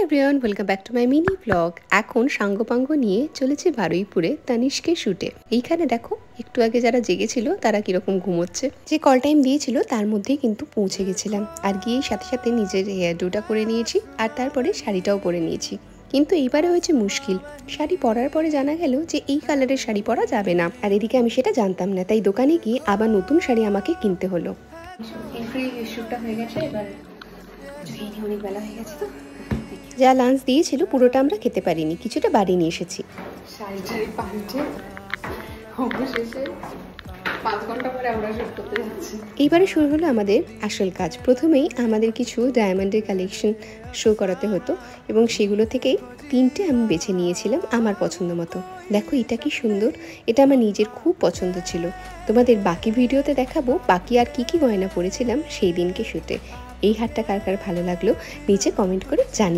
Everyone, welcome back to my mini blog. এখন সাঙ্গপাঙ্গ নিয়ে চলেছে বারুইপুরে তানিশকে শুটে। এইখানে দেখো একটু আগে যারা জেগেছিল তারা কিরকম ঘুমোচ্ছে। যে কল টাইম দিয়েছিল তার মধ্যেই কিন্তু পৌঁছে গেছিলাম, আর গিয়ে সাথে সাথে নিজের হেয়ার ডুটা করে নিয়েছি, আর তারপরে শাড়িটাও পরে নিয়েছি। কিন্তু এইবারে হয়েছে মুশকিল, শাড়ি পরার পরে জানা গেল যে এই কালারের শাড়ি পরা যাবে না, আর এদিকে আমি সেটা জানতাম না, তাই দোকানে গিয়ে আবার নতুন শাড়ি আমাকে কিনতে হলো। শ্যুটটা হয়ে গেছে, এবার অনেক বেলা হয়ে গেছে, তো যা লাঞ্চ দিয়েছিল পুরোটা আমরা খেতে পারিনি, কিছুটা বাড়ি নিয়ে এসেছি। শাড়ি পাল্টে অবশেষে 5 ঘন্টা পরে আমরা শুট করতে যাচ্ছি। এইবারে শুরু হলো আমাদের আসল কাজ। প্রথমেই আমাদের কিছু ডায়মন্ডের কালেকশন শো করাতে হতো, এবং সেগুলো থেকেই 3টে আমি বেছে নিয়েছিলাম আমার পছন্দ মতো। দেখো এটা কি সুন্দর, এটা আমার নিজের খুব পছন্দ ছিল। তোমাদের বাকি ভিডিওতে দেখাবো বাকি আর কি কি গয়না পরেছিলাম সেই দিনকে শুটে। এই হারটা কার কার ভালো লাগলো নিচে কমেন্ট করে জানি।